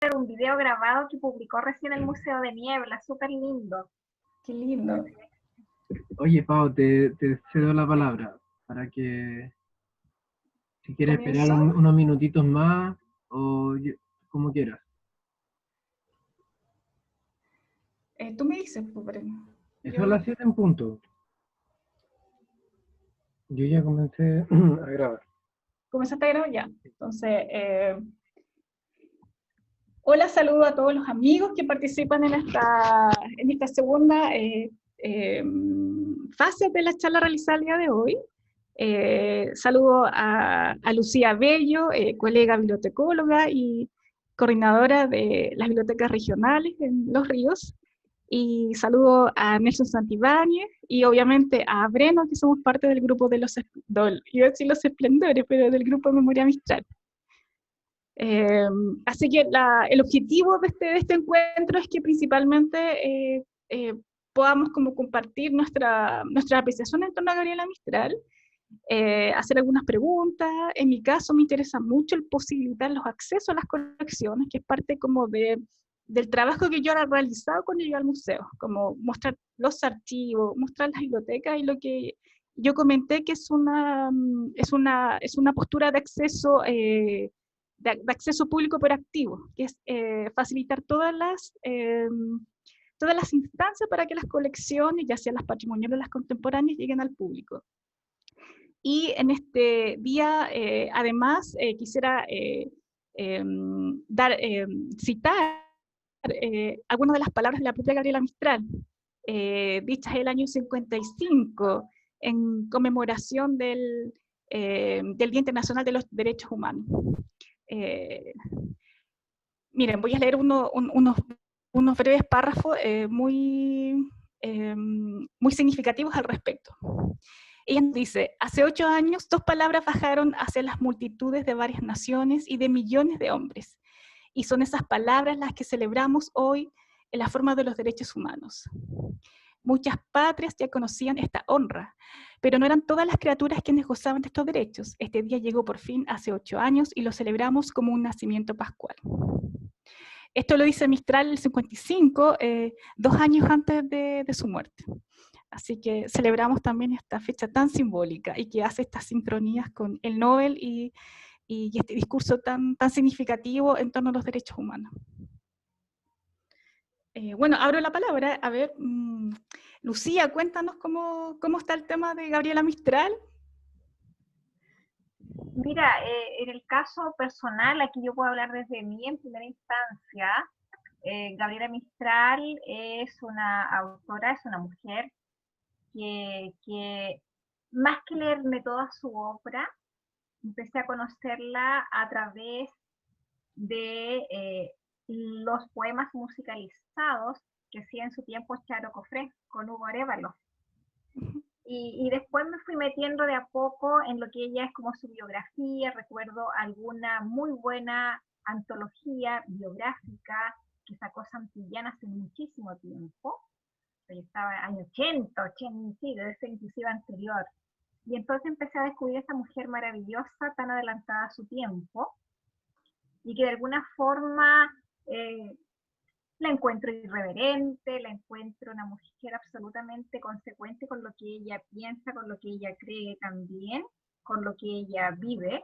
un video grabado que publicó recién el Museo de Niebla, súper lindo. Qué lindo. Oye, Pau, te cedo la palabra para que, si quieres esperar ¿Comienzo? unos minutitos más o como quieras. Tú me dices, pues, Eso a las 7 en punto. Yo ya comencé a grabar. ¿Comenzaste a grabar ya? Entonces, hola, saludo a todos los amigos que participan en esta segunda fase de la charla realizada el día de hoy. Saludo a Lucía Bello, colega bibliotecóloga y coordinadora de las bibliotecas regionales en Los Ríos. Y saludo a Nelson Santibáñez y obviamente a Breno, que somos parte del grupo de iba a decir los esplendores, pero del grupo de Memoria Mistral. Así que el objetivo de este encuentro es que principalmente podamos como compartir nuestra apreciación en torno a Gabriela Mistral, hacer algunas preguntas. En mi caso me interesa mucho el posibilitar los accesos a las colecciones, que es parte como del trabajo que yo he realizado cuando llegué al museo, como mostrar los archivos, mostrar las bibliotecas y lo que yo comenté que es una postura de acceso de acceso público pero activo, que es facilitar todas las instancias para que las colecciones, ya sean las patrimoniales o las contemporáneas, lleguen al público. Y en este día, además, quisiera citar algunas de las palabras de la propia Gabriela Mistral, dichas el año 55, en conmemoración del Día Internacional de los Derechos Humanos. Miren, voy a leer unos breves párrafos muy significativos al respecto. Ella nos dice: hace 8 años, 2 palabras bajaron hacia las multitudes de varias naciones y de millones de hombres, y son esas palabras las que celebramos hoy en la forma de los derechos humanos. Muchas patrias ya conocían esta honra, pero no eran todas las criaturas quienes gozaban de estos derechos. Este día llegó por fin hace 8 años y lo celebramos como un nacimiento pascual. Esto lo dice Mistral el 55, 2 años antes de su muerte. Así que celebramos también esta fecha tan simbólica y que hace estas sincronías con el Nobel y este discurso tan significativo en torno a los derechos humanos. Bueno, abro la palabra. A ver, Lucía, cuéntanos cómo está el tema de Gabriela Mistral. Mira, en el caso personal, aquí yo puedo hablar desde mí en primera instancia. Gabriela Mistral es una autora, es una mujer que más que leerme toda su obra, empecé a conocerla a través de los poemas musicalizados que hacía en su tiempo Charo Cofré con Hugo Arévalo. Y después me fui metiendo de a poco en lo que ella es como su biografía. Recuerdo alguna muy buena antología biográfica que sacó Santillana hace muchísimo tiempo. Yo estaba en año 80, sí, debe ser inclusive anterior. Y entonces empecé a descubrir a esta mujer maravillosa, tan adelantada a su tiempo, y que de alguna forma la encuentro irreverente, la encuentro una mujer absolutamente consecuente con lo que ella piensa, con lo que ella cree también, con lo que ella vive.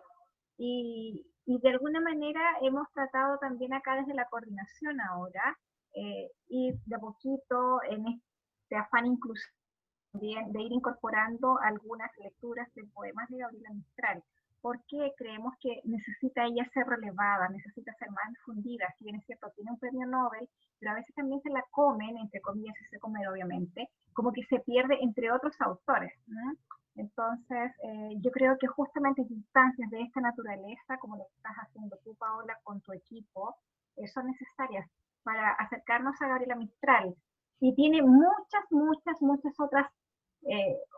Y de alguna manera hemos tratado también acá desde la coordinación ahora, ir de a poquito en este afán inclusivo de ir incorporando algunas lecturas de poemas de Gabriela Mistral, porque creemos que necesita ella ser relevada, necesita ser más difundida. Si bien es cierto, tiene un premio Nobel, pero a veces también se la comen, entre comillas, se comen obviamente, como que se pierde entre otros autores, ¿no? Entonces, yo creo que justamente instancias de esta naturaleza, como lo que estás haciendo tú, Paola, con tu equipo, son necesarias para acercarnos a Gabriela Mistral. Y tiene muchas otras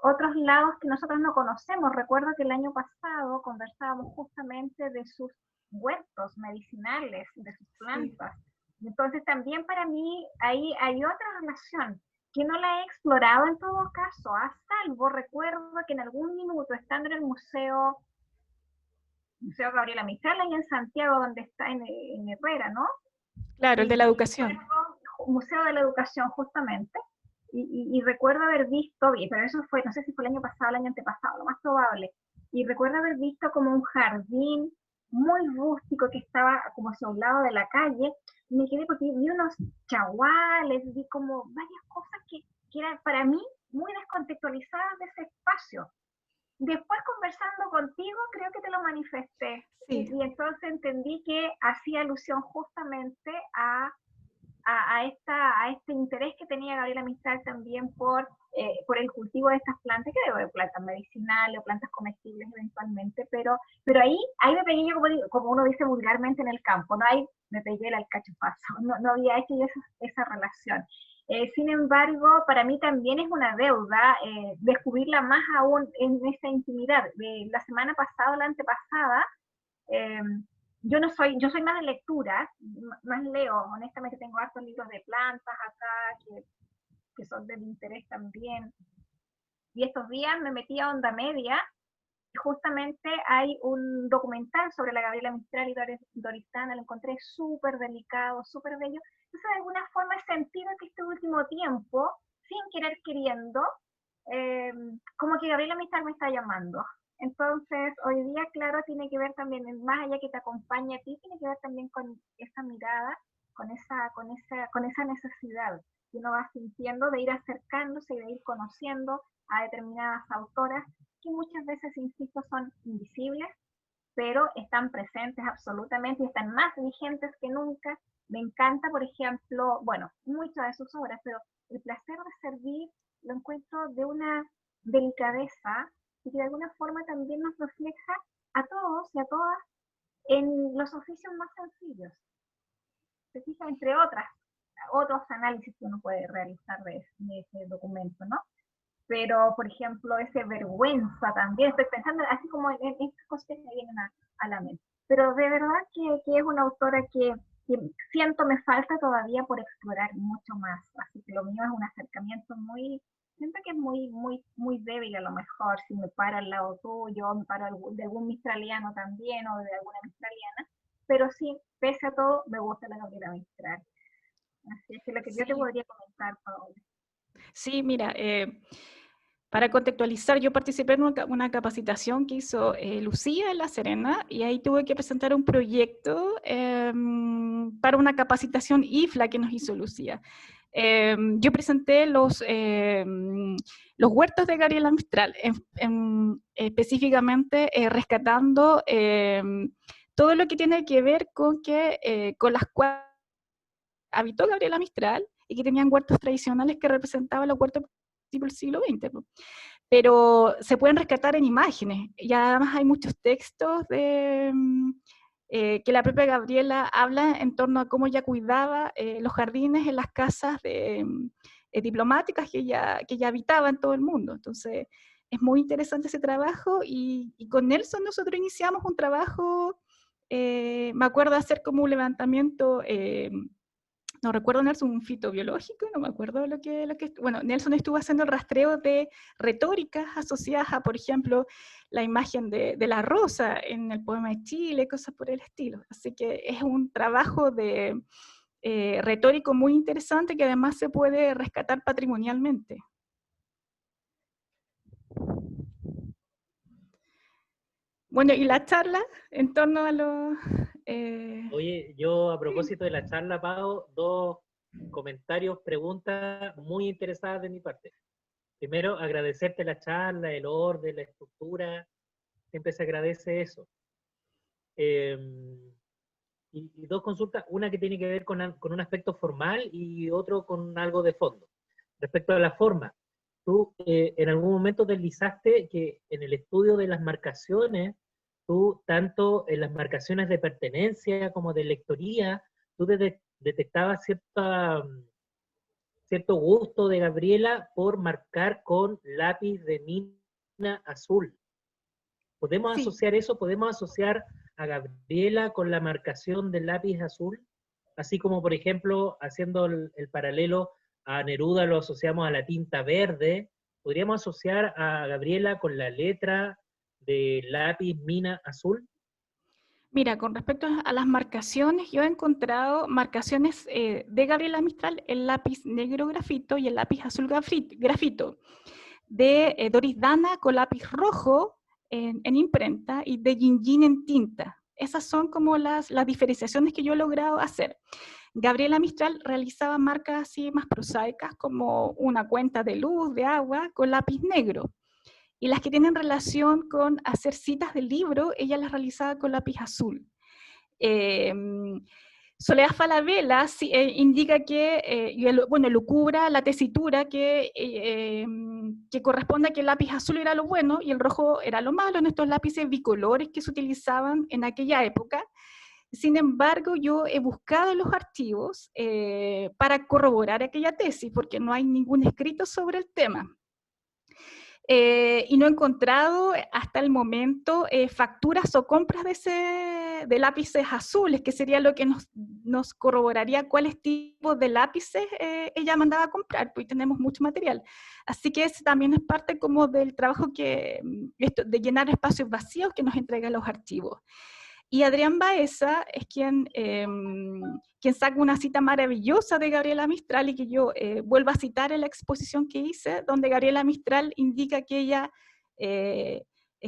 otros lados que nosotros no conocemos. Recuerdo que el año pasado conversábamos justamente de sus huertos medicinales, de sus plantas. Sí. Entonces también para mí ahí hay otra relación que no la he explorado en todo caso, a salvo recuerdo que en algún minuto estando en el Museo Gabriela Mistral, ahí en Santiago, donde está en Herrera, ¿no? Claro, el de la educación. Museo de la Educación, justamente. Y recuerdo haber visto, pero eso fue, no sé si fue el año pasado o el año antepasado, lo más probable. Y recuerdo haber visto como un jardín muy rústico que estaba como hacia un lado de la calle. Y me quedé porque vi unos chaguales, vi como varias cosas que eran para mí muy descontextualizadas de ese espacio. Después, conversando contigo, creo que te lo manifesté. Sí. Y entonces entendí que hacía alusión justamente a este interés que tenía Gabriela Mistral también por el cultivo de estas plantas, que debo de plantas medicinales o plantas comestibles eventualmente, pero ahí me pegué yo, como uno dice vulgarmente, en el campo, ¿no? Ahí me pegué el alcachofazo, no había hecho esa relación. Sin embargo, para mí también es una deuda descubrirla más aún en esa intimidad. La semana pasada o la antepasada, yo soy más de lectura, más leo, honestamente tengo hartos libros de plantas acá que son de mi interés también. Y estos días me metí a Onda Media y justamente hay un documental sobre la Gabriela Mistral y Doris Dana, lo encontré súper delicado, súper bello. Entonces, de alguna forma he sentido que este último tiempo, sin querer queriendo, como que Gabriela Mistral me está llamando. Entonces, hoy día, claro, tiene que ver también, más allá que te acompañe a ti, tiene que ver también con esa mirada, con esa necesidad que uno va sintiendo de ir acercándose y de ir conociendo a determinadas autoras que muchas veces, insisto, son invisibles, pero están presentes absolutamente y están más vigentes que nunca. Me encanta, por ejemplo, bueno, muchas de sus obras, pero El placer de servir lo encuentro de una delicadeza y que de alguna forma también nos refleja a todos y a todas en los oficios más sencillos. Se fija, entre otros análisis que uno puede realizar de ese documento, ¿no? Pero, por ejemplo, ese vergüenza también, estoy pensando así como en estas cosas que me vienen a la mente. Pero de verdad que es una autora que siento me falta todavía por explorar mucho más. Así que lo mío es un acercamiento siento que es muy débil a lo mejor, si me paro al lado tuyo, me paro de algún mistraliano también, o de alguna mistraliana, pero sí, pese a todo, me gusta la Gabriela Mistral. Así es que lo que yo te podría comentar, Paola. Sí, mira, para contextualizar, yo participé en una capacitación que hizo Lucía en La Serena, y ahí tuve que presentar un proyecto para una capacitación IFLA que nos hizo Lucía. Yo presenté los huertos de Gabriela Mistral, específicamente rescatando todo lo que tiene que ver con las cuales habitó Gabriela Mistral y que tenían huertos tradicionales que representaban los huertos del siglo XX. Pero se pueden rescatar en imágenes, y además hay muchos textos que la propia Gabriela habla en torno a cómo ella cuidaba los jardines en las casas diplomáticas que ella habitaba en todo el mundo. Entonces, es muy interesante ese trabajo, y con Nelson nosotros iniciamos un trabajo, me acuerdo de hacer como un levantamiento, no recuerdo, Nelson, un fitobiológico, no me acuerdo bueno, Nelson estuvo haciendo el rastreo de retóricas asociadas a, por ejemplo, la imagen de la rosa en el poema de Chile, cosas por el estilo. Así que es un trabajo de retórico muy interesante que además se puede rescatar patrimonialmente. Bueno, y la charla en torno a los... Oye, yo a propósito de la charla, Pau, dos comentarios, preguntas muy interesadas de mi parte. Primero, agradecerte la charla, el orden, la estructura, siempre se agradece eso. Y dos consultas, una que tiene que ver con un aspecto formal y otro con algo de fondo. Respecto a la forma, tú en algún momento deslizaste que en el estudio de las marcaciones, tú tanto en las marcaciones de pertenencia como de lectoría, tú detectabas cierto gusto de Gabriela por marcar con lápiz de mina azul. ¿Podemos asociar eso? ¿Podemos asociar a Gabriela con la marcación del lápiz azul? Así como, por ejemplo, haciendo el paralelo a Neruda lo asociamos a la tinta verde, ¿podríamos asociar a Gabriela con la letra de lápiz mina azul? Mira, con respecto a las marcaciones, yo he encontrado marcaciones de Gabriela Mistral, el lápiz negro grafito y el lápiz azul grafito, de Doris Dana con lápiz rojo en imprenta y de Yin Yin en tinta. Esas son como las diferenciaciones que yo he logrado hacer. Gabriela Mistral realizaba marcas así más prosaicas, como una cuenta de luz, de agua, con lápiz negro. Y las que tienen relación con hacer citas del libro, ella las realizaba con lápiz azul. Eh, Soledad Falabella indica que, bueno, lucubra la tesitura que corresponde a que el lápiz azul era lo bueno y el rojo era lo malo en estos lápices bicolores que se utilizaban en aquella época. Sin embargo, yo he buscado los archivos para corroborar aquella tesis, porque no hay ningún escrito sobre el tema. Y no he encontrado hasta el momento facturas o compras de lápices azules, que sería lo que nos corroboraría cuáles tipos de lápices ella mandaba a comprar, pues tenemos mucho material. Así que ese también es parte como del trabajo de llenar espacios vacíos que nos entregan los archivos. Y Adrián Baeza es quien saca una cita maravillosa de Gabriela Mistral y que yo vuelvo a citar en la exposición que hice, donde Gabriela Mistral indica que ella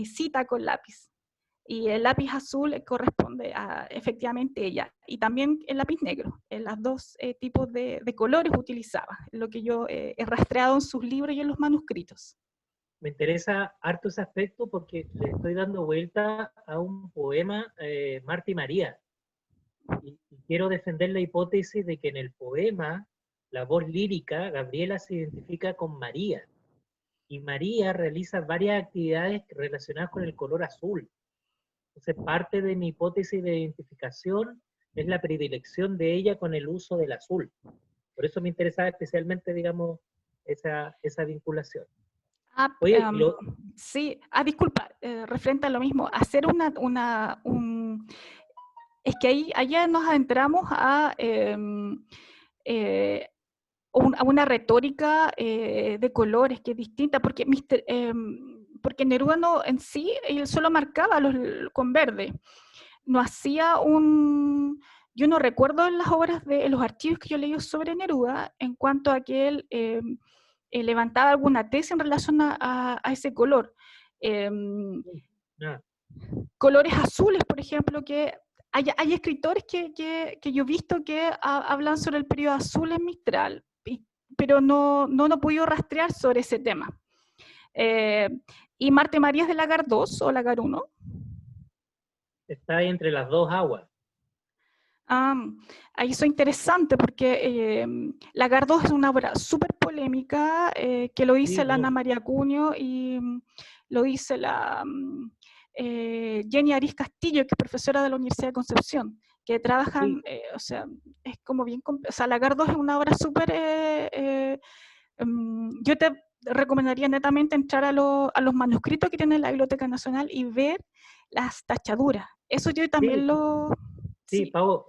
cita con lápiz. Y el lápiz azul corresponde a efectivamente ella. Y también el lápiz negro. Los dos tipos de colores utilizaba, lo que yo he rastreado en sus libros y en los manuscritos. Me interesa harto ese aspecto porque le estoy dando vuelta a un poema, Marta y María. Y quiero defender la hipótesis de que en el poema, la voz lírica, Gabriela se identifica con María. Y María realiza varias actividades relacionadas con el color azul. Entonces, parte de mi hipótesis de identificación es la predilección de ella con el uso del azul. Por eso me interesaba especialmente, digamos, esa vinculación. Oye, sí, disculpa, referente a lo mismo, hacer es que allá nos adentramos a una retórica de colores que es distinta, porque porque Neruda no, en sí, él solo marcaba con verde, no hacía yo no recuerdo en las obras en los archivos que yo leí sobre Neruda, en cuanto a que él levantaba alguna tesis en relación a ese color. Colores azules, por ejemplo, que hay escritores que yo he visto que hablan sobre el periodo azul en Mistral, pero no he podido rastrear sobre ese tema. ¿Y Marta María es de Lagar 2 o Lagar 1? Está ahí entre las dos aguas. Ahí eso es interesante porque Lagar 2 es una obra súper polémica que lo dice la Ana María Cunio y lo dice la Jenny Ariz Castillo, que es profesora de la Universidad de Concepción, que trabajan, o sea, es como bien, o sea, Lagar 2 es una obra súper, yo te recomendaría netamente entrar a los manuscritos que tiene la Biblioteca Nacional y ver las tachaduras. Eso yo también Sí, Pau,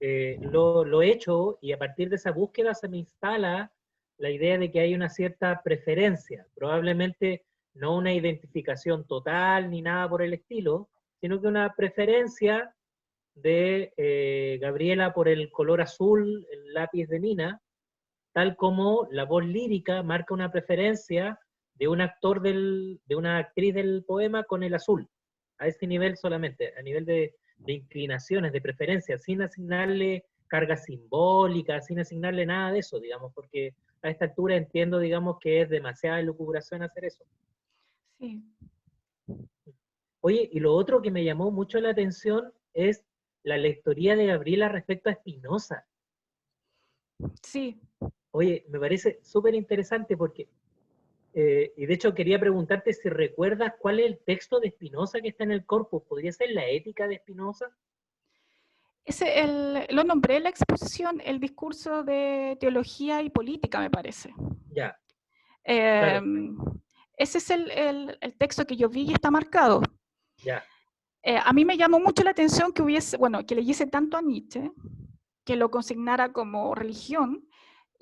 lo he hecho y a partir de esa búsqueda se me instala la idea de que hay una cierta preferencia, probablemente no una identificación total ni nada por el estilo, sino que una preferencia de Gabriela por el color azul, el lápiz de Mina, tal como la voz lírica marca una preferencia de un actor de una actriz del poema con el azul, a ese nivel solamente, a nivel de inclinaciones, de preferencias, sin asignarle carga simbólica, sin asignarle nada de eso, digamos, porque a esta altura entiendo, digamos, que es demasiada elucubración hacer eso. Sí. Oye, y lo otro que me llamó mucho la atención es la lectoría de Gabriela respecto a Spinoza. Sí. Oye, me parece súper interesante porque, y de hecho quería preguntarte si recuerdas cuál es el texto de Spinoza que está en el corpus. ¿Podría ser la ética de Spinoza? Lo nombré en la exposición, el discurso de teología y política, me parece. Ya. Claro. Ese es el texto que yo vi y está marcado. Ya. A mí me llamó mucho la atención que leyese tanto a Nietzsche, que lo consignara como religión,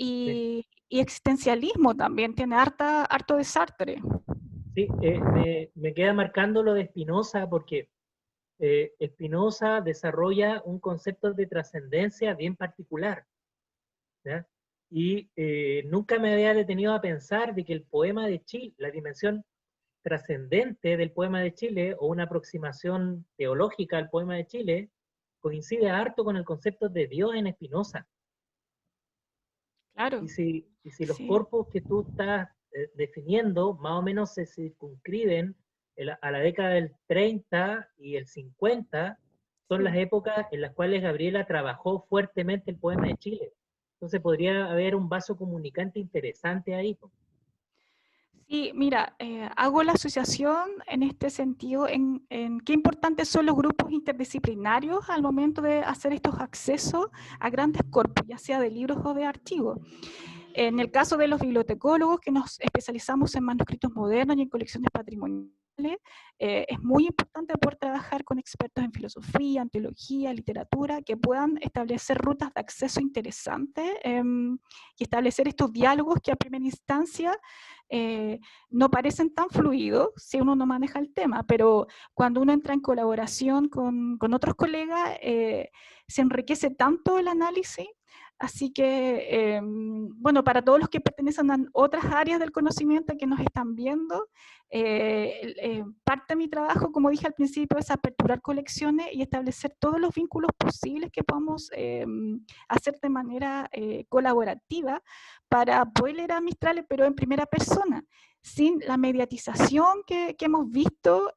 y existencialismo también, tiene harto de Sartre. Sí, me queda marcando lo de Spinoza porque Spinoza desarrolla un concepto de trascendencia bien particular, ¿ya? Y nunca me había detenido a pensar de que el poema de Chile, la dimensión trascendente del poema de Chile, o una aproximación teológica al poema de Chile, coincide harto con el concepto de Dios en Spinoza. Claro, Y si los sí, corpus que tú estás definiendo más o menos se circunscriben a la década del 30 y el 50, son las sí. épocas en las cuales Gabriela trabajó fuertemente el poema de Chile. Entonces podría haber un vaso comunicante interesante ahí. Sí, mira, hago la asociación en este sentido en qué importantes son los grupos interdisciplinarios al momento de hacer estos accesos a grandes corpus, ya sea de libros o de archivos. En el caso de los bibliotecólogos, que nos especializamos en manuscritos modernos y en colecciones patrimoniales, es muy importante poder trabajar con expertos en filosofía, en teología, literatura, que puedan establecer rutas de acceso interesantes y establecer estos diálogos que a primera instancia no parecen tan fluidos si uno no maneja el tema, pero cuando uno entra en colaboración con otros colegas, se enriquece tanto el análisis. Así que, bueno, para todos los que pertenecen a otras áreas del conocimiento que nos están viendo, parte de mi trabajo, como dije al principio, es aperturar colecciones y establecer todos los vínculos posibles que podamos hacer de manera colaborativa para poder leer a Mistral, pero en primera persona, sin la mediatización que hemos visto,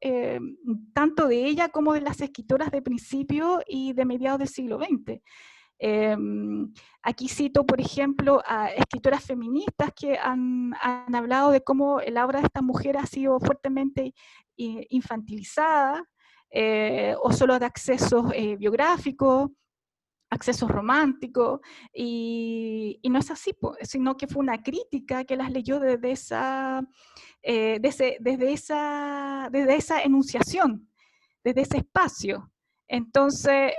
tanto de ella como de las escritoras de principio y de mediados del siglo XX. Aquí cito, por ejemplo, a escritoras feministas que han hablado de cómo la obra de esta mujer ha sido fuertemente infantilizada, o solo de accesos biográficos, accesos románticos, y no es así, sino que fue una crítica que las leyó desde esa enunciación, desde ese espacio. Entonces,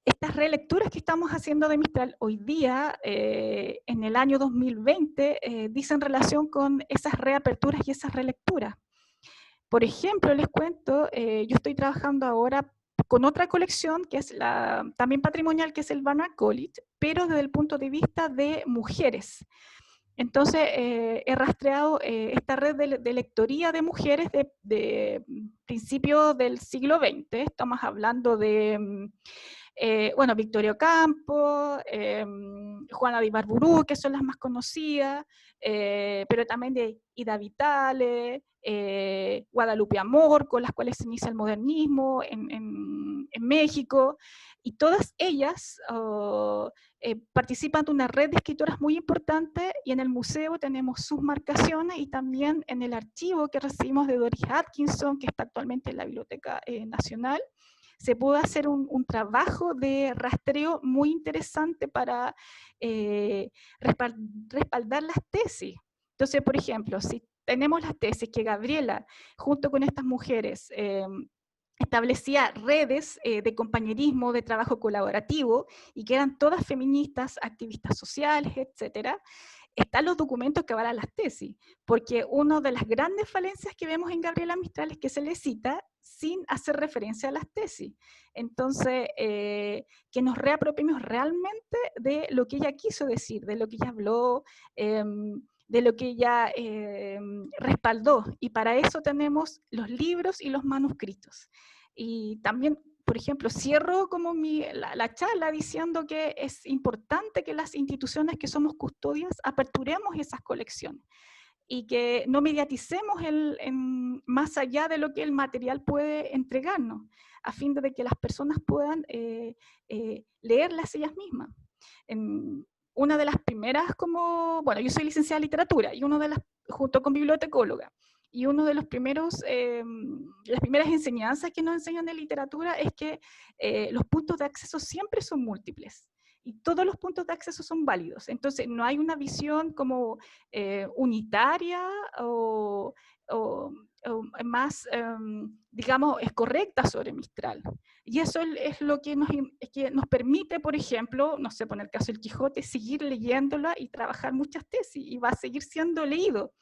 estas relecturas que estamos haciendo de Mistral hoy día, en el año 2020, dicen relación con esas reaperturas y esas relecturas. Por ejemplo, les cuento, yo estoy trabajando ahora con otra colección que es también patrimonial, que es el Barnard College, pero desde el punto de vista de mujeres. Entonces, he rastreado esta red de lectoría de mujeres de principios del siglo XX. Estamos hablando de bueno, Victoria Ocampo, Juana de Ibarburu, que son las más conocidas, pero también de Ida Vitale, Guadalupe Amor, con las cuales se inicia el modernismo en México, y todas ellas participan de una red de escritoras muy importante, y en el museo tenemos sus marcaciones, y también en el archivo que recibimos de Doris Atkinson, que está actualmente en la Biblioteca Nacional, se puede hacer un trabajo de rastreo muy interesante para respaldar las tesis. Entonces, por ejemplo, si tenemos las tesis que Gabriela, junto con estas mujeres, establecía redes de compañerismo, de trabajo colaborativo, y que eran todas feministas, activistas sociales, etcétera, están los documentos que avalan las tesis, porque una de las grandes falencias que vemos en Gabriela Mistral es que se le cita sin hacer referencia a las tesis. Entonces, que nos reapropiemos realmente de lo que ella quiso decir, de lo que ella habló, de lo que ella respaldó, y para eso tenemos los libros y los manuscritos. Y también, por ejemplo, cierro como la charla diciendo que es importante que las instituciones que somos custodias aperturemos esas colecciones y que no mediaticemos más allá de lo que el material puede entregarnos, a fin de que las personas puedan leerlas ellas mismas. Una de las primeras, bueno, yo soy licenciada en literatura, y junto con bibliotecóloga, y uno de los las primeras enseñanzas que nos enseñan de literatura es que los puntos de acceso siempre son múltiples, y todos los puntos de acceso son válidos. Entonces, no hay una visión como unitaria o más, digamos, es correcta sobre Mistral. Y eso es lo que nos permite, por ejemplo, no sé, poner el caso del Quijote, seguir leyéndola y trabajar muchas tesis, y va a seguir siendo leído.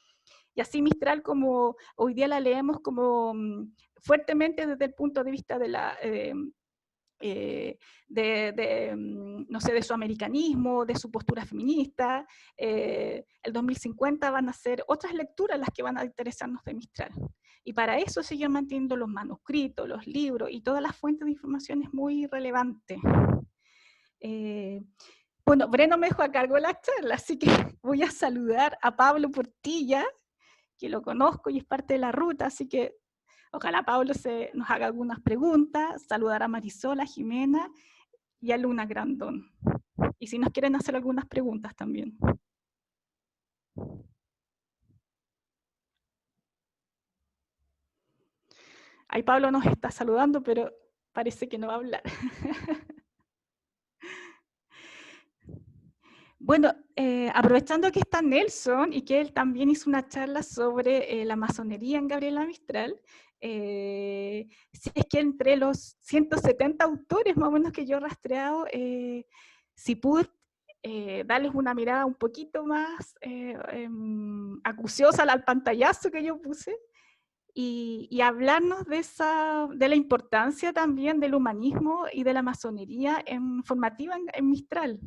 Y así Mistral, como hoy día la leemos como fuertemente desde el punto de vista de la... no sé, de su americanismo, de su postura feminista. El 2050 van a ser otras lecturas las que van a interesarnos de Mistral. Y para eso siguen manteniendo los manuscritos, los libros y todas las fuentes de información es muy relevante. Bueno, Breno me dejó a cargo de la charla, así que voy a saludar a Pablo Portilla, que lo conozco y es parte de la ruta, así que ojalá Pablo nos haga algunas preguntas, saludar a Marisol, a Jimena y a Luna Grandón. Y si nos quieren hacer algunas preguntas también. Ahí Pablo nos está saludando, pero parece que no va a hablar. Bueno, aprovechando que está Nelson y que él también hizo una charla sobre la masonería en Gabriela Mistral, si es que entre los 170 autores más o menos que yo he rastreado, si pude darles una mirada un poquito más acuciosa al pantallazo que yo puse, y hablarnos de la importancia también del humanismo y de la masonería formativa en Mistral.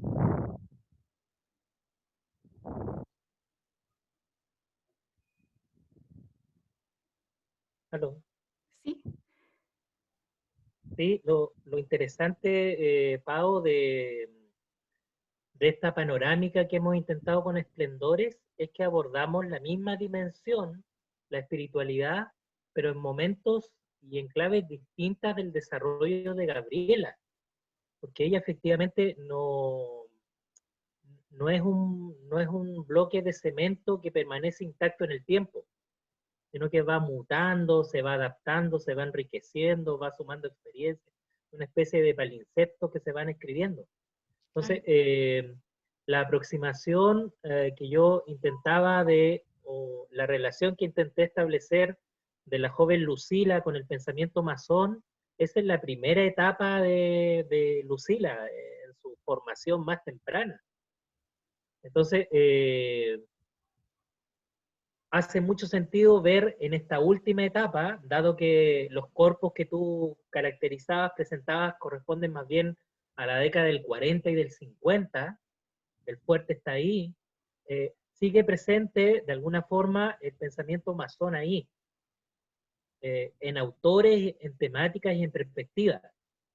¿Aló? Sí. Sí, lo interesante, Pau, de esta panorámica que hemos intentado con Esplendores es que abordamos la misma dimensión, la espiritualidad, pero en momentos y en claves distintas del desarrollo de Gabriela, porque ella efectivamente no es un bloque de cemento que permanece intacto en el tiempo, sino que va mutando, se va adaptando, se va enriqueciendo, va sumando experiencias, una especie de palimpsestos que se van escribiendo. Entonces, la aproximación que yo intentaba o la relación que intenté establecer de la joven Lucila con el pensamiento masón, esa es la primera etapa de Lucila, en su formación más temprana. Entonces, hace mucho sentido ver en esta última etapa, dado que los corpos que tú caracterizabas, presentabas, corresponden más bien a la década del 40 y del 50, el fuerte está ahí, sigue presente de alguna forma el pensamiento masón ahí, en autores, en temáticas y en perspectivas.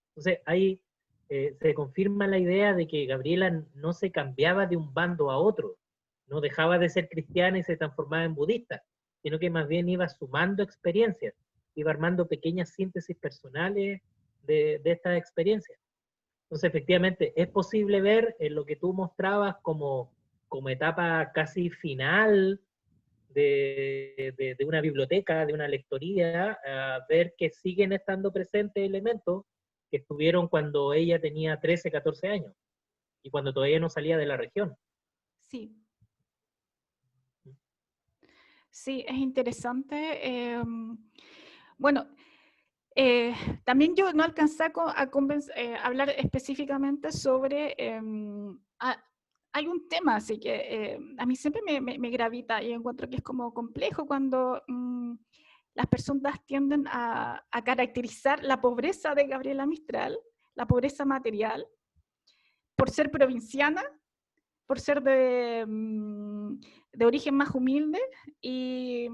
Entonces ahí se confirma la idea de que Gabriela no se cambiaba de un bando a otro, no dejaba de ser cristiana y se transformaba en budista, sino que más bien iba sumando experiencias, iba armando pequeñas síntesis personales de estas experiencias. Entonces, efectivamente, es posible ver en lo que tú mostrabas como etapa casi final de una biblioteca, de una lectoría, ver que siguen estando presentes elementos que estuvieron cuando ella tenía 13, 14 años y cuando todavía no salía de la región. Sí. Sí, es interesante. Bueno, también yo no alcancé a hablar específicamente sobre... hay un tema, así que a mí siempre me gravita y encuentro que es como complejo cuando las personas tienden a caracterizar la pobreza de Gabriela Mistral, la pobreza material, por ser provinciana, por ser de origen más humilde, y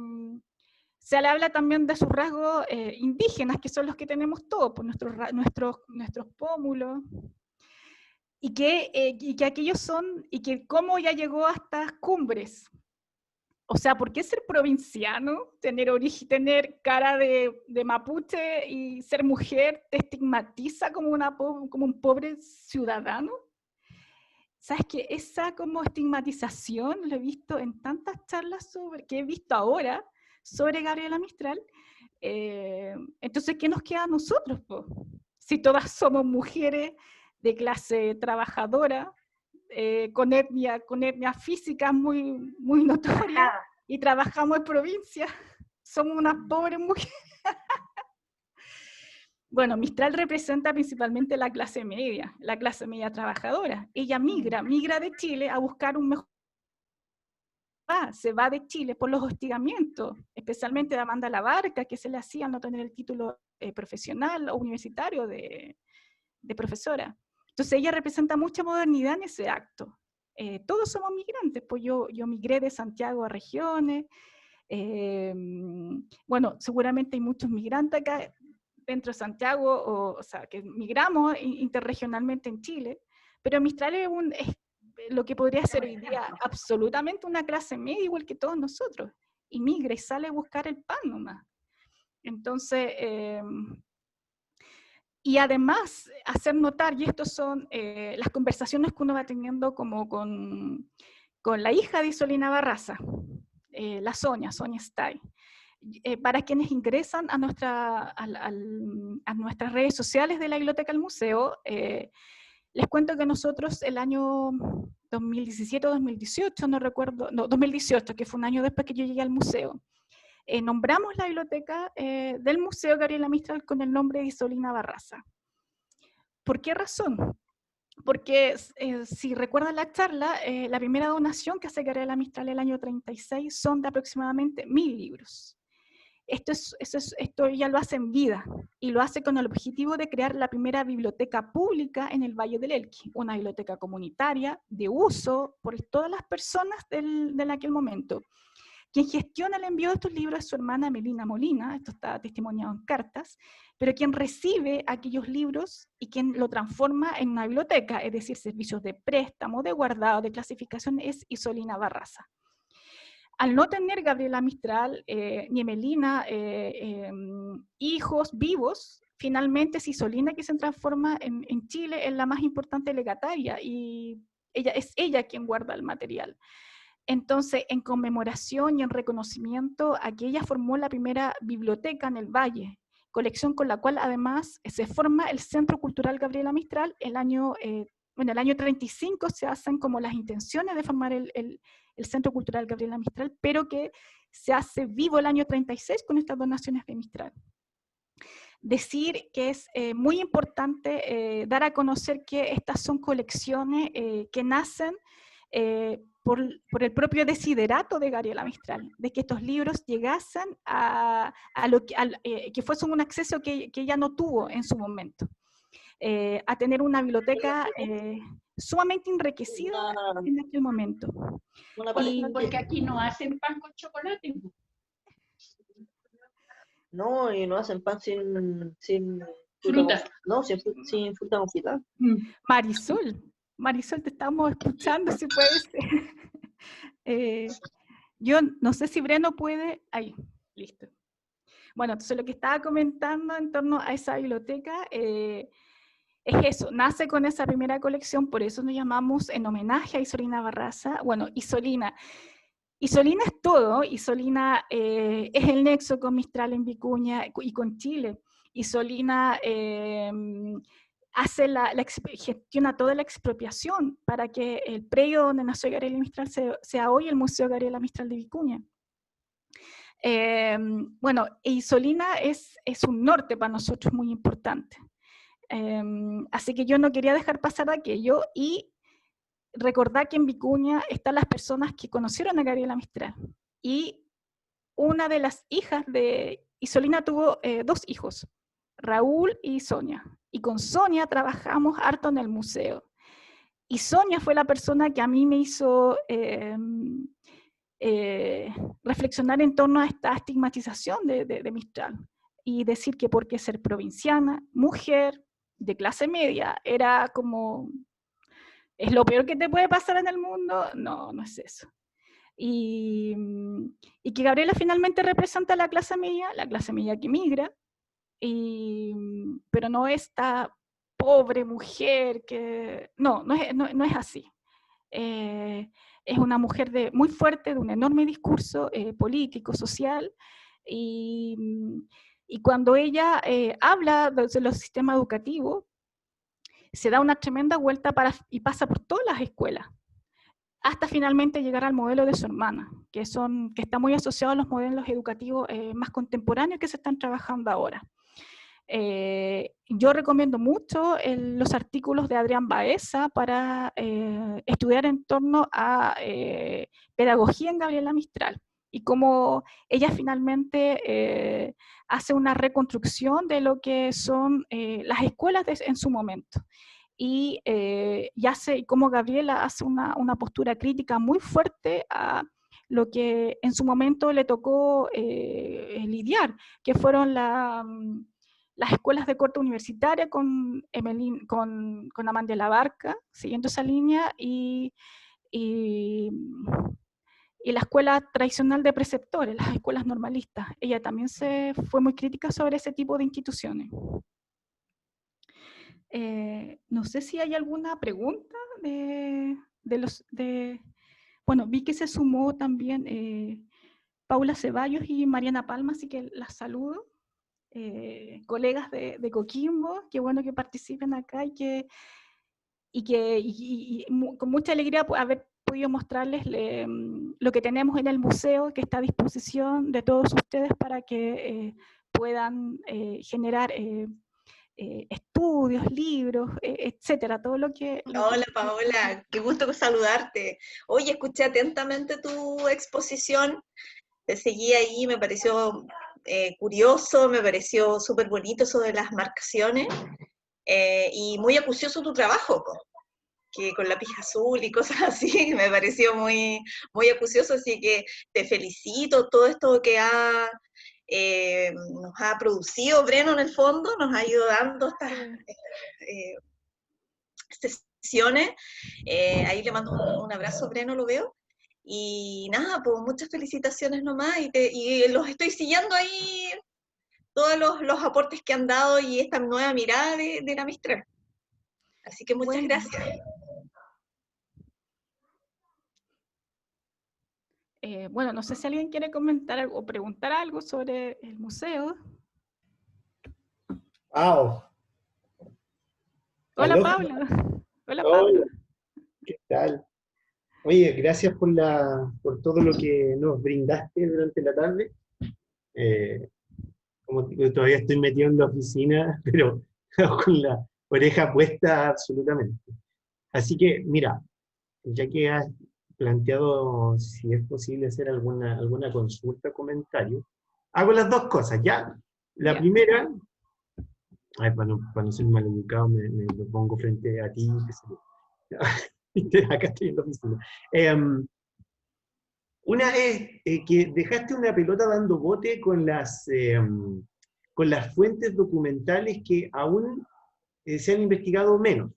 se le habla también de sus rasgos indígenas, que son los que tenemos todos, por nuestros pómulos, y que aquellos son, y que cómo ya llegó a estas cumbres. O sea, ¿por qué ser provinciano, tener cara de mapuche y ser mujer te estigmatiza como un pobre ciudadano? ¿Sabes qué? Esa como estigmatización lo he visto en tantas charlas que he visto ahora sobre Gabriela Mistral. Entonces, ¿qué nos queda a nosotros, po? Si todas somos mujeres de clase trabajadora, con etnia física muy, muy notoria, y trabajamos en provincia, somos unas pobres mujeres. Bueno, Mistral representa principalmente la clase media trabajadora. Ella migra de Chile a buscar un mejor se va de Chile por los hostigamientos, especialmente de Amanda Labarca, que se le hacía al no tener el título profesional o universitario de profesora. Entonces ella representa mucha modernidad en ese acto. Todos somos migrantes, pues yo migré de Santiago a regiones, bueno, seguramente hay muchos migrantes acá dentro de Santiago, o sea, que migramos interregionalmente en Chile, pero Mistral es lo que podría ser hoy día absolutamente una clase media igual que todos nosotros, y migra y sale a buscar el pan nomás. Entonces, y además hacer notar, y estas son las conversaciones que uno va teniendo como con la hija de Isolina Barraza, la Sonia Stay. Para quienes ingresan a nuestras redes sociales de la Biblioteca del Museo, les cuento que nosotros el año 2017 o 2018, no recuerdo, no, 2018, que fue un año después que yo llegué al museo, nombramos la biblioteca del Museo Gabriela Mistral con el nombre de Isolina Barraza. ¿Por qué razón? Porque si recuerdan la charla, la primera donación que hace Gabriela Mistral el año 36 son de aproximadamente 1000 libros. Esto ella lo hace en vida, y lo hace con el objetivo de crear la primera biblioteca pública en el Valle del Elqui, una biblioteca comunitaria de uso por todas las personas de aquel momento. Quien gestiona el envío de estos libros es su hermana Melina Molina, esto está testimoniado en cartas, pero quien recibe aquellos libros y quien lo transforma en una biblioteca, es decir, servicios de préstamo, de guardado, de clasificación, es Isolina Barraza. Al no tener Gabriela Mistral ni Melina hijos vivos, finalmente es Isolina que se transforma en Chile en la más importante legataria, y es ella quien guarda el material. Entonces, en conmemoración y en reconocimiento a que ella formó la primera biblioteca en el Valle, colección con la cual además se forma el Centro Cultural Gabriela Mistral, el año 35 se hacen como las intenciones de formar el Centro Cultural Gabriela Mistral, pero que se hace vivo el año 36 con estas donaciones de Mistral. Decir que es muy importante dar a conocer que estas son colecciones que nacen por el propio desiderato de Gabriela Mistral, de que estos libros llegasen que fuesen un acceso que ella no tuvo en su momento, a tener una biblioteca sumamente enriquecida en aquel momento. Porque aquí no hacen pan con chocolate. No, y no hacen pan sin Fruta. No, sin fruta confitada. Marisol, te estamos escuchando, si puede ser. Yo no sé si Breno puede. Ahí, listo. Bueno, entonces lo que estaba comentando en torno a esa biblioteca es eso, nace con esa primera colección, por eso nos llamamos en homenaje a Isolina Barraza. Bueno, Isolina es todo. Isolina es el nexo con Mistral en Vicuña y con Chile. Isolina gestiona toda la expropiación para que el predio donde nació Gabriela Mistral sea hoy el Museo Gabriela Mistral de Vicuña. Bueno, Isolina es un norte para nosotros muy importante. Así que yo no quería dejar pasar aquello y recordar que en Vicuña están las personas que conocieron a Gabriela Mistral. Y una de las hijas de Isolina tuvo 2 hijos, Raúl y Sonia. Y con Sonia trabajamos harto en el museo. Y Sonia fue la persona que a mí me hizo reflexionar en torno a esta estigmatización de Mistral. Y decir que porque ser provinciana, mujer, de clase media, era como, ¿es lo peor que te puede pasar en el mundo? No, no es eso. Y que Gabriela finalmente representa la clase media que migra, pero no esta pobre mujer que... No es así. Es una mujer muy fuerte, de un enorme discurso político, social, y cuando ella habla de los sistemas educativos, se da una tremenda vuelta y pasa por todas las escuelas, hasta finalmente llegar al modelo de su hermana, que está muy asociado a los modelos educativos más contemporáneos que se están trabajando ahora. Yo recomiendo mucho los artículos de Adrián Baeza para estudiar en torno a pedagogía en Gabriela Mistral y cómo ella finalmente hace una reconstrucción de lo que son las escuelas en su momento. Y cómo Gabriela hace una postura crítica muy fuerte a lo que en su momento le tocó lidiar, que fueron las escuelas de corte universitaria con Amandia Labarca, siguiendo esa línea, y la escuela tradicional de preceptores, las escuelas normalistas. Ella también fue muy crítica sobre ese tipo de instituciones. No sé si hay alguna pregunta bueno, vi que se sumó también Paula Ceballos y Mariana Palma, así que las saludo. Colegas de Coquimbo, qué bueno que participen acá con mucha alegría haber podido mostrarles lo que tenemos en el museo, que está a disposición de todos ustedes para que puedan generar estudios, libros, etcétera, todo lo que... Hola Paola, qué gusto saludarte. Oye, escuché atentamente tu exposición, te seguí ahí, me pareció curioso, me pareció súper bonito eso de las marcaciones y muy acucioso tu trabajo, que con lápiz azul y cosas así, me pareció muy, muy acucioso, así que te felicito, todo esto que nos ha producido Breno en el fondo, nos ha ido dando estas sesiones, ahí le mando un abrazo a Breno, lo veo, y nada, pues muchas felicitaciones nomás, y los estoy siguiendo ahí, todos los aportes que han dado y esta nueva mirada de la Mistral. Así que muchas gracias. Bueno, no sé si alguien quiere comentar algo o preguntar algo sobre el museo. ¡Wow! Hola, ¿Aló? Paula. Hola, Hola, Paula. ¿qué tal? Oye, gracias por todo lo que nos brindaste durante la tarde. Como digo, todavía estoy metido en la oficina, pero con la oreja puesta absolutamente. Así que, mira, ya que has planteado si es posible hacer alguna consulta o comentario, hago las dos cosas, ¿ya? La primera, para no ser maleducado, me lo pongo frente a ti, acá estoy en la oficina. Una es que dejaste una pelota dando bote con las fuentes documentales que aún se han investigado menos,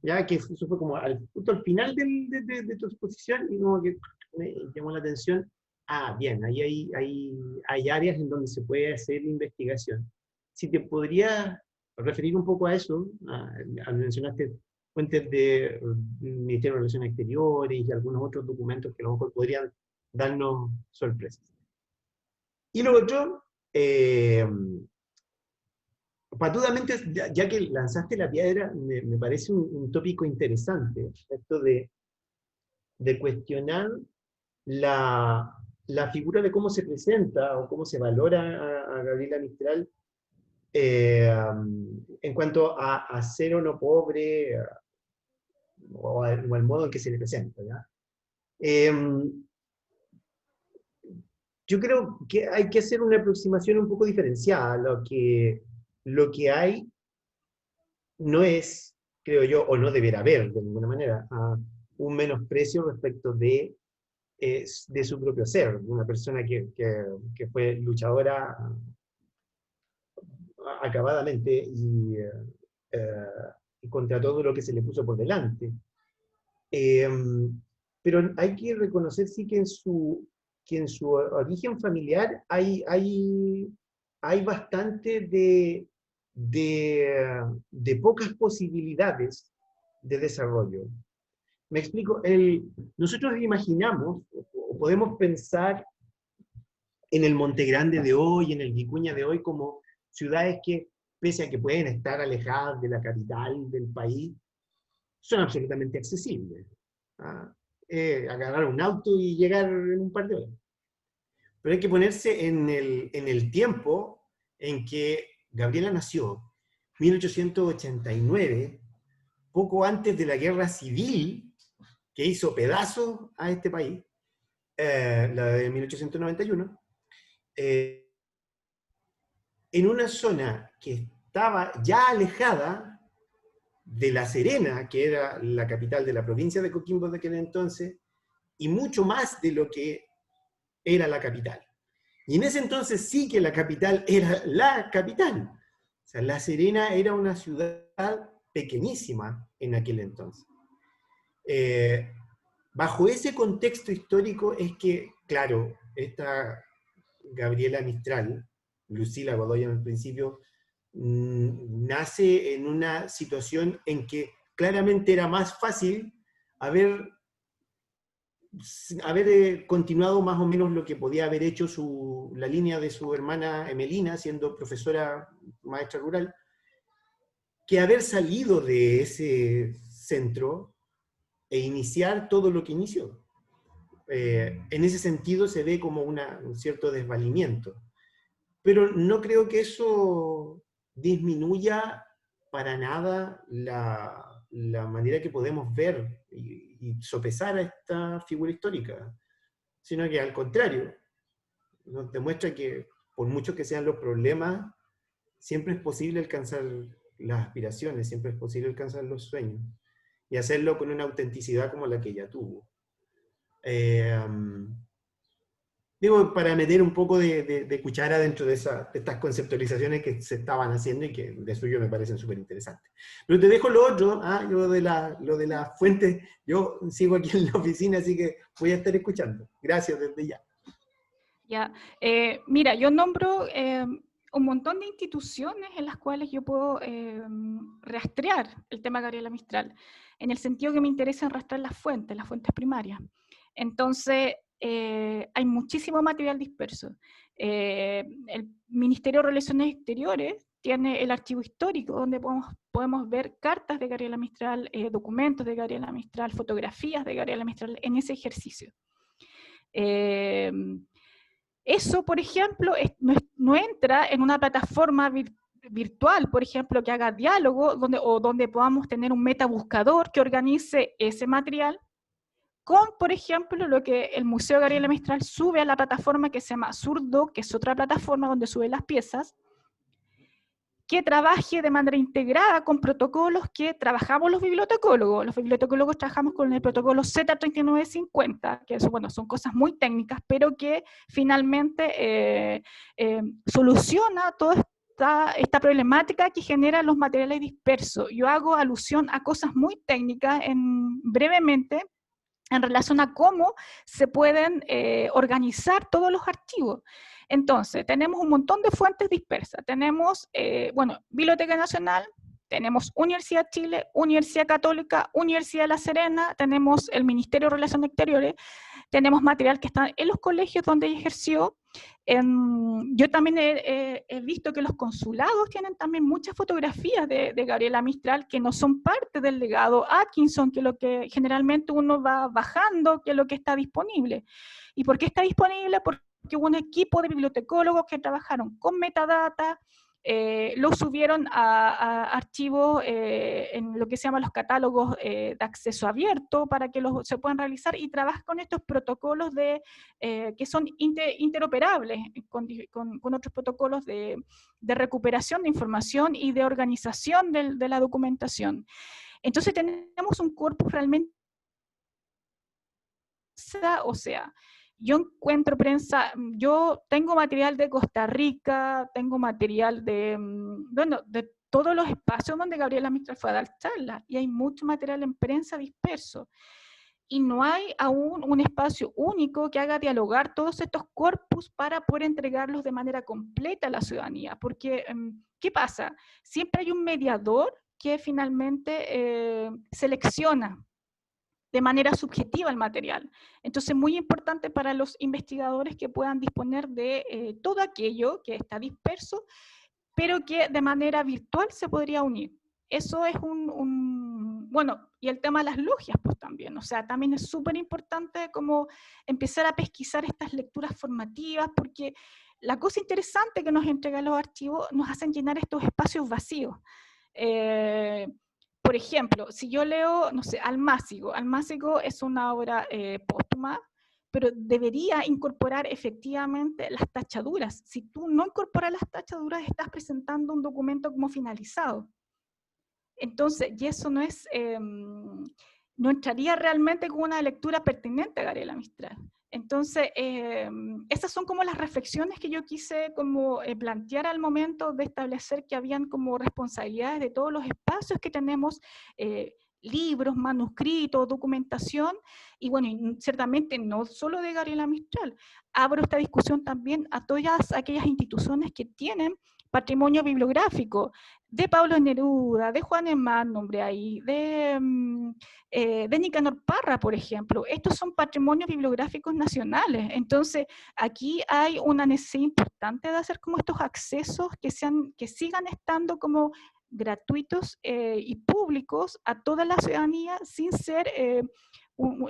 ya que eso fue como justo al final de tu exposición y como que me llamó la atención. Ah, bien, ahí hay áreas en donde se puede hacer investigación. Si te podrías referir un poco a eso, mencionaste fuentes del Ministerio de Relaciones Exteriores y algunos otros documentos que a lo mejor podrían darnos sorpresas. Y lo otro, patudamente, ya que lanzaste la piedra, me parece un tópico interesante, esto de cuestionar la figura de cómo se presenta o cómo se valora a Gabriela Mistral en cuanto a ser o no pobre o al modo en que se le presenta, ¿ya? Yo creo que hay que hacer una aproximación un poco diferenciada. Lo que hay no es, creo yo, o no deberá haber de ninguna manera, un menosprecio respecto de su propio ser, una persona que fue luchadora acabadamente y contra todo lo que se le puso por delante. Pero hay que reconocer sí que en su origen familiar hay bastante de pocas posibilidades de desarrollo. Me explico, nosotros imaginamos, o podemos pensar en el Monte Grande de hoy, en el Vicuña de hoy, como ciudades que, pese a que pueden estar alejadas de la capital del país, son absolutamente accesibles. Agarrar un auto y llegar en un par de horas. Pero hay que ponerse en el tiempo en que Gabriela nació en 1889, poco antes de la guerra civil que hizo pedazos a este país, la de 1891, en una zona que estaba ya alejada de La Serena, que era la capital de la provincia de Coquimbo de aquel entonces, y mucho más de lo que era la capital. Y en ese entonces sí que la capital era la capital. O sea, La Serena era una ciudad pequeñísima en aquel entonces. Bajo ese contexto histórico es que, claro, esta Gabriela Mistral, Lucila Godoy en el principio, nace en una situación en que claramente era más fácil haber continuado más o menos lo que podía haber hecho la línea de su hermana Emelina, siendo profesora maestra rural, que haber salido de ese centro e iniciar todo lo que inició. En ese sentido se ve como un cierto desvalimiento. Pero no creo que eso disminuya para nada la manera que podemos ver y sopesar a esta figura histórica, sino que al contrario, nos demuestra que por muchos que sean los problemas, siempre es posible alcanzar las aspiraciones, siempre es posible alcanzar los sueños, y hacerlo con una autenticidad como la que ella tuvo. Digo, para meter un poco de cuchara dentro de estas conceptualizaciones que se estaban haciendo y que de suyo me parecen súper interesantes. Pero te dejo lo otro, lo de las fuentes. Yo sigo aquí en la oficina, así que voy a estar escuchando. Gracias desde ya. Ya, mira, yo nombro un montón de instituciones en las cuales yo puedo rastrear el tema Gabriela Mistral, en el sentido que me interesa rastrear las fuentes primarias. Entonces, hay muchísimo material disperso. El Ministerio de Relaciones Exteriores tiene el archivo histórico, donde podemos ver cartas de Gabriela Mistral, documentos de Gabriela Mistral, fotografías de Gabriela Mistral en ese ejercicio. Eso, por ejemplo, no entra en una plataforma virtual, por ejemplo, que haga diálogo, donde podamos tener un metabuscador que organice ese material, con, por ejemplo, lo que el Museo Gabriela Mistral sube a la plataforma que se llama Surdoc, que es otra plataforma donde sube las piezas, que trabaje de manera integrada con protocolos que trabajamos los bibliotecólogos. Los bibliotecólogos trabajamos con el protocolo Z3950, que son cosas muy técnicas, pero que finalmente soluciona toda esta problemática que genera los materiales dispersos. Yo hago alusión a cosas muy técnicas brevemente, en relación a cómo se pueden organizar todos los archivos. Entonces, tenemos un montón de fuentes dispersas. Tenemos, Biblioteca Nacional, tenemos Universidad de Chile, Universidad Católica, Universidad de La Serena, tenemos el Ministerio de Relaciones Exteriores, tenemos material que está en los colegios donde ella ejerció. Yo también he visto que los consulados tienen también muchas fotografías de Gabriela Mistral que no son parte del legado Atkinson, que es lo que generalmente uno va bajando, que es lo que está disponible. ¿Y por qué está disponible? Porque hubo un equipo de bibliotecólogos que trabajaron con metadata, lo subieron a archivos en lo que se llama los catálogos de acceso abierto para que se puedan realizar, y trabajan con estos protocolos que son interoperables con otros protocolos de recuperación de información y de organización de la documentación. Entonces tenemos un corpus realmente, o sea, yo encuentro prensa, yo tengo material de Costa Rica, tengo material de todos los espacios donde Gabriela Mistral fue a dar charlas, y hay mucho material en prensa disperso. Y no hay aún un espacio único que haga dialogar todos estos corpus para poder entregarlos de manera completa a la ciudadanía. Porque, ¿qué pasa? Siempre hay un mediador que finalmente selecciona de manera subjetiva el material. Entonces, muy importante para los investigadores que puedan disponer de todo aquello que está disperso, pero que de manera virtual se podría unir. Eso es bueno, y el tema de las logias, pues también, o sea, también es súper importante como empezar a pesquisar estas lecturas formativas, porque la cosa interesante que nos entregan los archivos nos hacen llenar estos espacios vacíos. Por ejemplo, si yo leo, no sé, Almácigo es una obra póstuma, pero debería incorporar efectivamente las tachaduras. Si tú no incorporas las tachaduras, estás presentando un documento como finalizado. Entonces, y eso no es, no entraría realmente con una lectura pertinente a Gabriela Mistral. Entonces, esas son como las reflexiones que yo quise como plantear al momento de establecer que habían como responsabilidades de todos los espacios que tenemos, libros, manuscritos, documentación, y bueno, y ciertamente no solo de Gabriela Mistral. Abro esta discusión también a todas aquellas instituciones que tienen patrimonio bibliográfico, de Pablo Neruda, de Juan Emán, nombre ahí, de Nicanor Parra, por ejemplo. Estos son patrimonios bibliográficos nacionales. Entonces, aquí hay una necesidad importante de hacer como estos accesos que sigan estando como gratuitos y públicos a toda la ciudadanía sin ser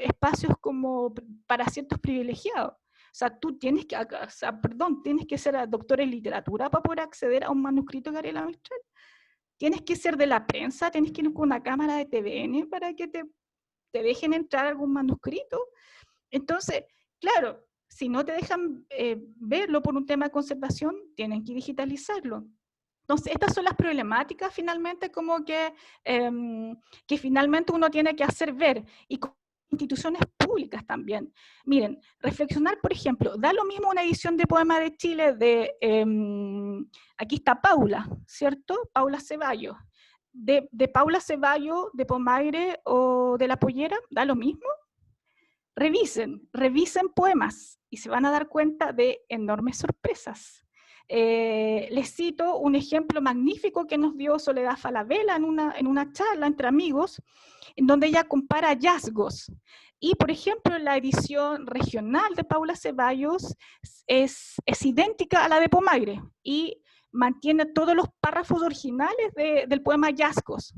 espacios como para ciertos privilegiados. O sea, tú tienes que, tienes que ser doctor en literatura para poder acceder a un manuscrito de Gabriela Mistral. Tienes que ser de la prensa, tienes que ir con una cámara de TVN para que te dejen entrar algún manuscrito. Entonces, claro, si no te dejan verlo por un tema de conservación, tienen que digitalizarlo. Entonces, estas son las problemáticas finalmente como que finalmente uno tiene que hacer ver, y con instituciones públicas también. Miren, reflexionar, por ejemplo, da lo mismo una edición de Poema de Chile de, aquí está Paula, ¿cierto? Paula Ceballos. De Paula Ceballos, de Pomaire o de La Pollera, da lo mismo. Revisen poemas y se van a dar cuenta de enormes sorpresas. Les cito un ejemplo magnífico que nos dio Soledad Falabella en una charla entre amigos, en donde ella compara hallazgos. Y, por ejemplo, la edición regional de Paula Ceballos es idéntica a la de Pomaire y mantiene todos los párrafos originales del poema Hallazgos,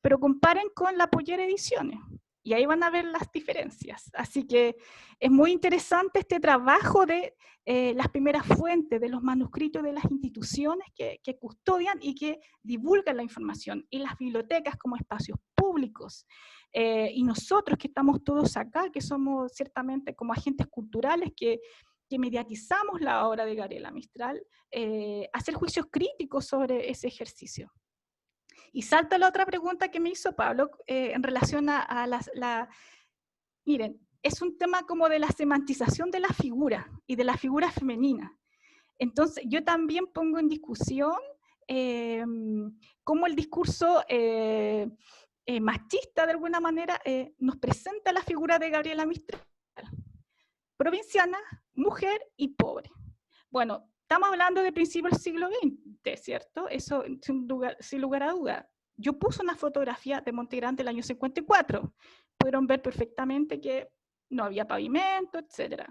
pero comparen con La Pollera Ediciones. Y ahí van a ver las diferencias. Así que es muy interesante este trabajo de las primeras fuentes, de los manuscritos de las instituciones que custodian y que divulgan la información, y las bibliotecas como espacios públicos. Y nosotros que estamos todos acá, que somos ciertamente como agentes culturales que mediatizamos la obra de Gabriela Mistral, hacer juicios críticos sobre ese ejercicio. Y salta la otra pregunta que me hizo Pablo en relación a miren, es un tema como de la semantización de la figura y de la figura femenina. Entonces, yo también pongo en discusión cómo el discurso machista, de alguna manera, nos presenta la figura de Gabriela Mistral. Provinciana, mujer y pobre. Bueno, estamos hablando de principios del siglo XX, ¿cierto? Eso sin lugar a duda. Yo puse una fotografía de Monte Grande del año 54. Pudieron ver perfectamente que no había pavimento, etc.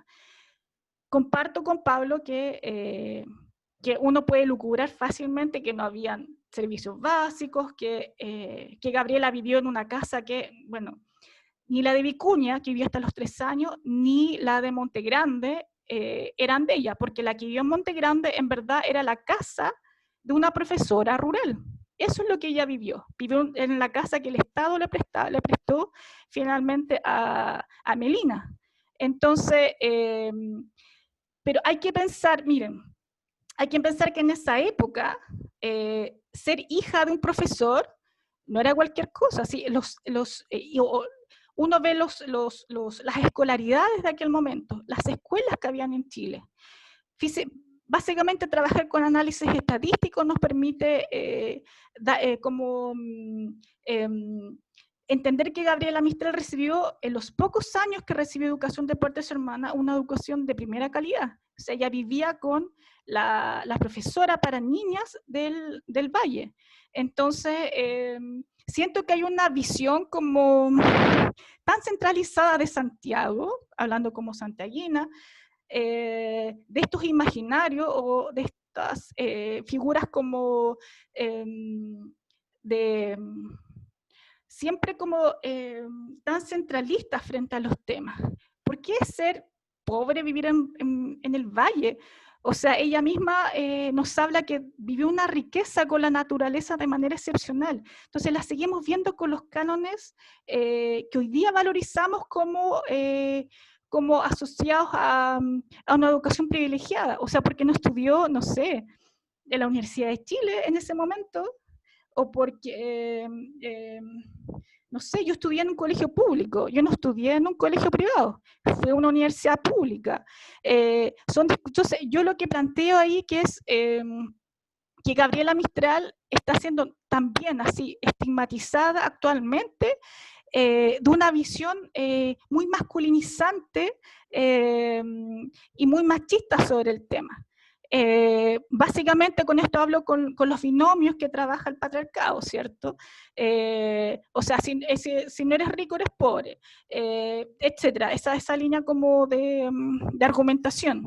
Comparto con Pablo que uno puede lucubrar fácilmente que no habían servicios básicos, que Gabriela vivió en una casa que, bueno, ni la de Vicuña, que vivió hasta los 3 años, ni la de Monte Grande, eran de ella, porque la que vivió en Monte Grande en verdad era la casa de una profesora rural. Eso es lo que ella vivió en la casa que el Estado le prestó finalmente a Melina. Entonces, pero hay que pensar, miren, hay que pensar que en esa época ser hija de un profesor no era cualquier cosa. ¿Sí? Uno ve las escolaridades de aquel momento, las escuelas que habían en Chile. Básicamente trabajar con análisis estadístico nos permite entender que Gabriela Mistral recibió, en los pocos años que recibió educación de parte de su hermana, una educación de primera calidad. O sea, ella vivía con la profesora para niñas del Valle. Entonces, siento que hay una visión como tan centralizada de Santiago, hablando como santiaguina, de estos imaginarios o de estas figuras como siempre como tan centralistas frente a los temas. ¿Por qué ser pobre, vivir en el valle? O sea, ella misma nos habla que vivió una riqueza con la naturaleza de manera excepcional. Entonces la seguimos viendo con los cánones que hoy día valorizamos como asociados a una educación privilegiada. O sea, porque no estudió, no sé, en la Universidad de Chile en ese momento, o porque, no sé, yo estudié en un colegio público, yo no estudié en un colegio privado, fue una universidad pública. Entonces, yo lo que planteo ahí que es que Gabriela Mistral está siendo también así estigmatizada actualmente de una visión muy masculinizante y muy machista sobre el tema. Básicamente con esto hablo con los binomios que trabaja el patriarcado, ¿cierto? O sea, si no eres rico, eres pobre, etcétera. Esa línea como de argumentación.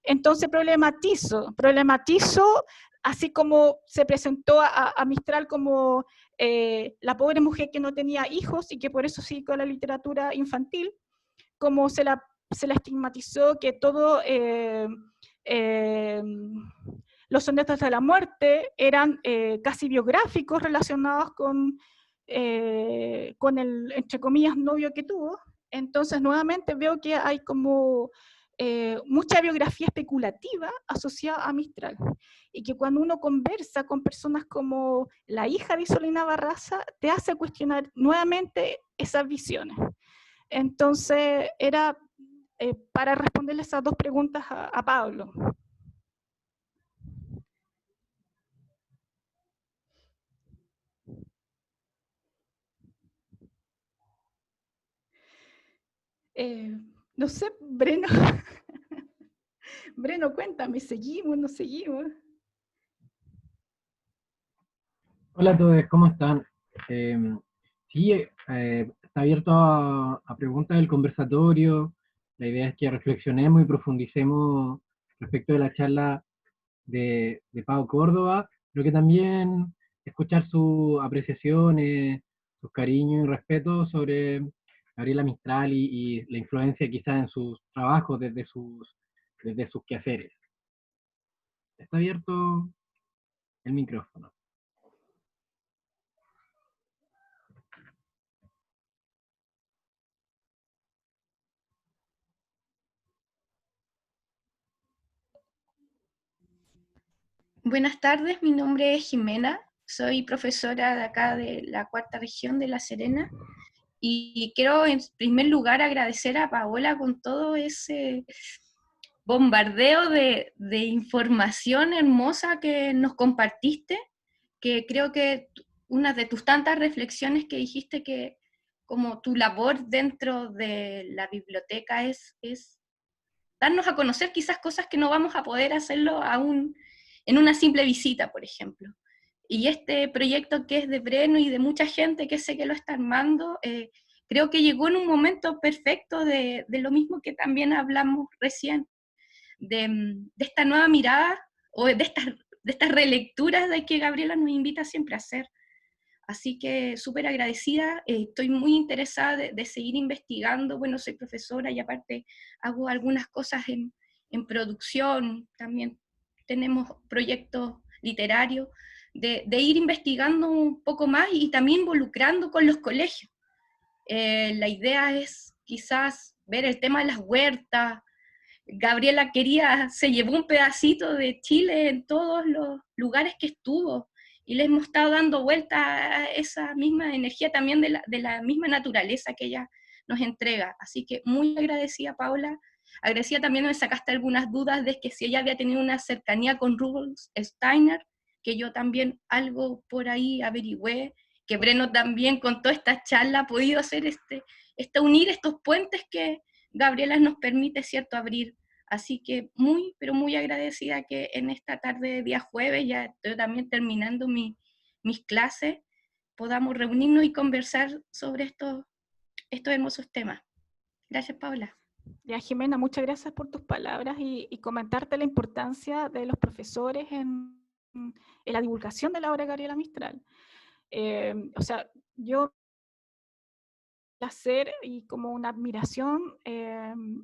Entonces problematizo, así como se presentó a Mistral como la pobre mujer que no tenía hijos y que por eso siguió la literatura infantil, como se la estigmatizó que todo los sonetos de la muerte eran casi biográficos relacionados con el, entre comillas, novio que tuvo. Entonces, nuevamente veo que hay como mucha biografía especulativa asociada a Mistral. Y que cuando uno conversa con personas como la hija de Isolina Barraza, te hace cuestionar nuevamente esas visiones. Entonces, era para responderle esas dos preguntas a Pablo. No sé, Breno. Breno, cuéntame, ¿seguimos, no seguimos? Hola a todos, ¿cómo están? Sí, está abierto a preguntas del conversatorio. La idea es que reflexionemos y profundicemos respecto de la charla de Pau Córdoba, pero que también escuchar sus apreciaciones, sus cariños y respetos sobre Gabriela Mistral y la influencia quizás en sus trabajos desde sus quehaceres. Está abierto el micrófono. Buenas tardes, mi nombre es Jimena, soy profesora de acá de la cuarta región de La Serena y quiero en primer lugar agradecer a Paola con todo ese bombardeo de información hermosa que nos compartiste, que creo que una de tus tantas reflexiones que dijiste que como tu labor dentro de la biblioteca es darnos a conocer quizás cosas que no vamos a poder hacerlo aún en una simple visita, por ejemplo. Y este proyecto que es de Breno y de mucha gente que sé que lo está armando, creo que llegó en un momento perfecto de lo mismo que también hablamos recién, de esta nueva mirada o de estas relecturas de que Gabriela nos invita siempre a hacer. Así que súper agradecida, estoy muy interesada de seguir investigando. Bueno, soy profesora y aparte hago algunas cosas en producción, también tenemos proyectos literarios, de ir investigando un poco más y también involucrando con los colegios. La idea es quizás ver el tema de las huertas. Gabriela se llevó un pedacito de Chile en todos los lugares que estuvo, y le hemos estado dando vuelta a esa misma energía también de la misma naturaleza que ella nos entrega. Así que muy agradecida, Paula. Agradecida también me sacaste algunas dudas de que si ella había tenido una cercanía con Rudolf Steiner, que yo también algo por ahí averigüé, que Breno también con toda esta charla ha podido hacer unir estos puentes que Gabriela nos permite, ¿cierto?, abrir. Así que muy, pero muy agradecida que en esta tarde de día jueves, ya estoy también terminando mis clases, podamos reunirnos y conversar sobre estos hermosos temas. Gracias, Paula. Ya, Jimena, muchas gracias por tus palabras y comentarte la importancia de los profesores en la divulgación de la obra de Gabriela Mistral. O sea, yo placer y como una admiración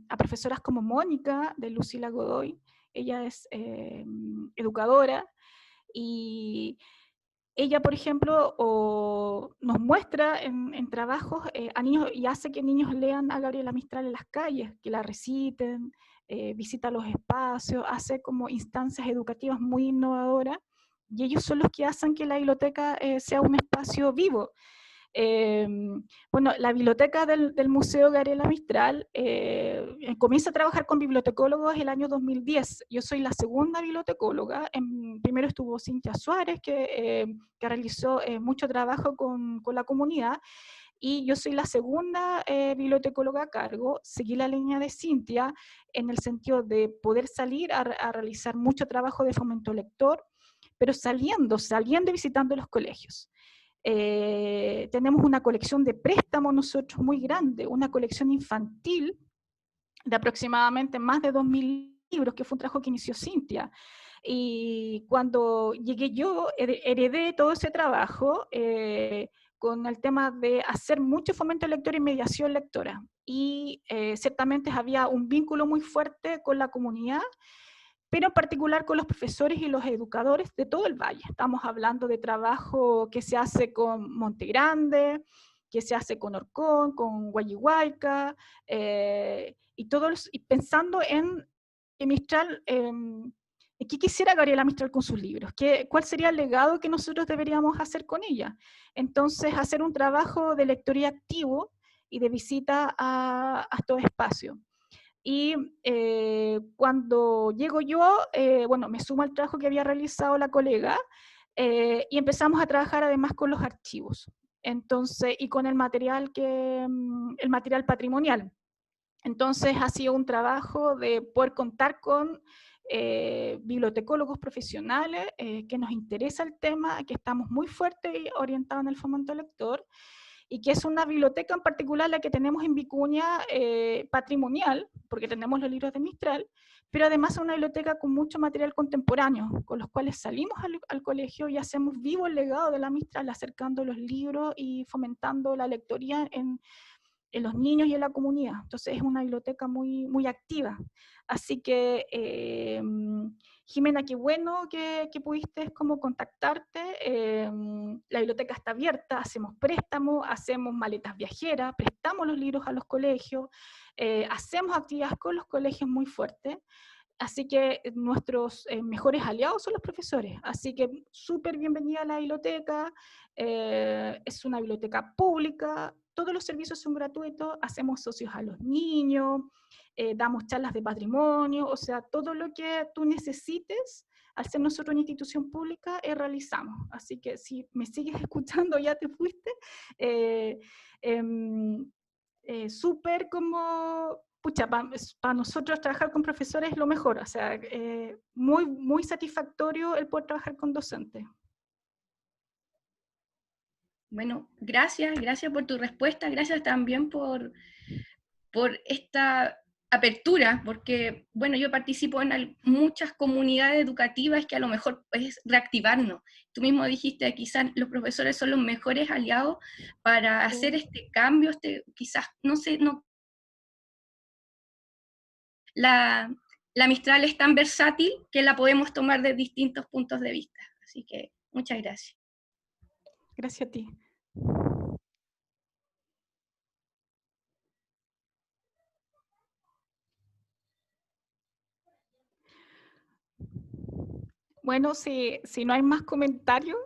a profesoras como Mónica de Lucila Godoy ella es educadora, y ella, por ejemplo, nos muestra en trabajos a niños, y hace que niños lean a Gabriela Mistral en las calles, que la reciten, visita los espacios, hace como instancias educativas muy innovadoras, y ellos son los que hacen que la biblioteca sea un espacio vivo. Bueno, la biblioteca del Museo Gabriela Mistral comienza a trabajar con bibliotecólogos el año 2010. Yo soy la segunda bibliotecóloga. Primero estuvo Cintia Suárez, que realizó mucho trabajo con la comunidad, y yo soy la segunda bibliotecóloga a cargo. Seguí la línea de Cintia en el sentido de poder salir a realizar mucho trabajo de fomento lector, pero saliendo y visitando los colegios. Tenemos una colección de préstamos nosotros muy grande, una colección infantil de aproximadamente más de 2000 libros, que fue un trabajo que inició Cintia. Y cuando llegué yo, heredé todo ese trabajo con el tema de hacer mucho fomento lector y mediación lectora. Y ciertamente había un vínculo muy fuerte con la comunidad, pero en particular con los profesores y los educadores de todo el valle. Estamos hablando de trabajo que se hace con Monte Grande, que se hace con Orcón, con Guayihuayca, y pensando en Mistral, ¿qué quisiera Gabriela Mistral con sus libros? ¿Cuál sería el legado que nosotros deberíamos hacer con ella? Entonces, hacer un trabajo de lectoría activo y de visita a estos espacios. Y cuando llego yo, bueno, me sumo al trabajo que había realizado la colega, y empezamos a trabajar además con los archivos. Entonces, y con el material patrimonial. Entonces ha sido un trabajo de poder contar con bibliotecólogos profesionales, que nos interesa el tema, que estamos muy fuertes y orientados en el fomento lector, y que es una biblioteca en particular la que tenemos en Vicuña, patrimonial, porque tenemos los libros de Mistral, pero además es una biblioteca con mucho material contemporáneo, con los cuales salimos al colegio y hacemos vivo el legado de la Mistral, acercando los libros y fomentando la lectoría en los niños y en la comunidad. Entonces es una biblioteca muy, muy activa. Así que, Jimena, qué bueno que pudiste como contactarte. La biblioteca está abierta, hacemos préstamos, hacemos maletas viajeras, prestamos los libros a los colegios, hacemos actividades con los colegios muy fuertes. Así que nuestros mejores aliados son los profesores. Así que súper bienvenida a la biblioteca. Es una biblioteca pública, todos los servicios son gratuitos, hacemos socios a los niños, damos charlas de patrimonio, o sea, todo lo que tú necesites, al ser nosotros una institución pública, realizamos. Así que si me sigues escuchando, ya te fuiste, súper como, pucha, para nosotros trabajar con profesores es lo mejor, o sea, muy, muy satisfactorio el poder trabajar con docentes. Bueno, gracias por tu respuesta, gracias también por esta apertura, porque, bueno, yo participo en muchas comunidades educativas que a lo mejor es reactivarnos. Tú mismo dijiste, quizás los profesores son los mejores aliados para hacer este cambio, quizás, no sé, la Mistral es tan versátil que la podemos tomar de distintos puntos de vista. Así que, muchas gracias. Gracias a ti. Bueno, si no hay más comentarios,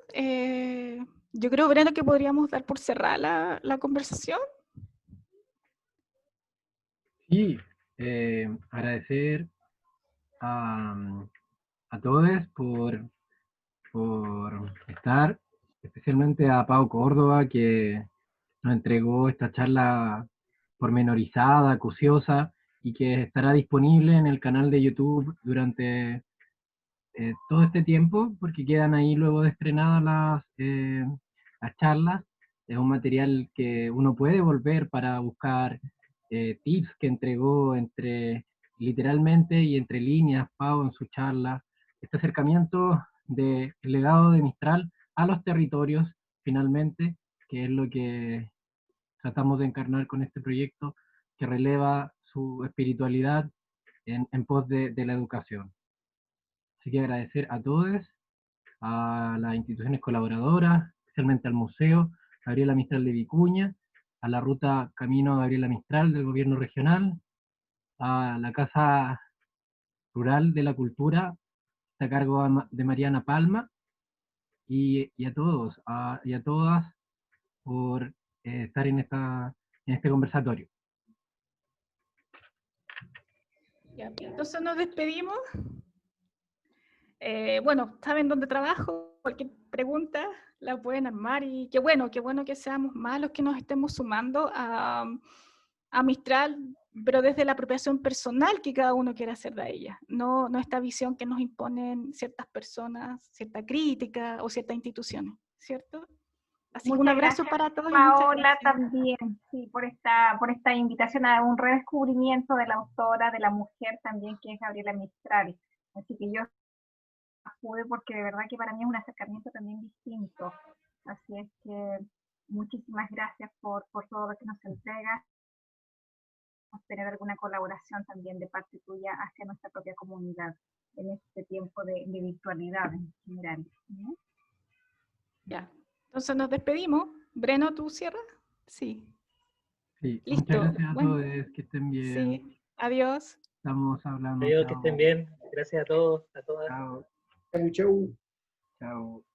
yo creo, Brenda, que podríamos dar por cerrada la conversación. Sí, agradecer a todos por estar, especialmente a Pau Córdoba, que nos entregó esta charla pormenorizada, acuciosa, y que estará disponible en el canal de YouTube durante todo este tiempo, porque quedan ahí luego de estrenadas las charlas. Es un material que uno puede volver para buscar tips que entregó literalmente y entre líneas Pau en su charla. Este acercamiento del legado de Mistral a los territorios, finalmente, que es lo que tratamos de encarnar con este proyecto, que releva su espiritualidad en pos de la educación. Así que agradecer a todos, a las instituciones colaboradoras, especialmente al Museo Gabriela Mistral de Vicuña, a la Ruta Camino Gabriela Mistral del Gobierno Regional, a la Casa Rural de la Cultura, a cargo de Mariana Palma, y a todos y a todas por estar en este conversatorio. Ya, entonces nos despedimos. Bueno, saben dónde trabajo, cualquier pregunta la pueden armar, y qué bueno que seamos más los que nos estemos sumando a Mistral, pero desde la apropiación personal que cada uno quiera hacer de ella, no esta visión que nos imponen ciertas personas, cierta crítica o ciertas instituciones, ¿cierto? Así que un abrazo para todos. Paola, también, sí, por esta invitación a un redescubrimiento de la autora, de la mujer también, que es Gabriela Mistral. Así que yo acude porque de verdad que para mí es un acercamiento también distinto. Así es que muchísimas gracias por todo lo que nos entregas. Tener alguna colaboración también de parte tuya hacia nuestra propia comunidad en este tiempo de virtualidad en general, ¿no? Ya, entonces nos despedimos. Breno, ¿tú cierras? Sí. Sí, listo. Muchas gracias a Bueno, todos, que estén bien. Sí, adiós. Estamos hablando. Adiós, Chao. que estén bien. Gracias a todos, a todas. Chao. Chau, chau. Chao.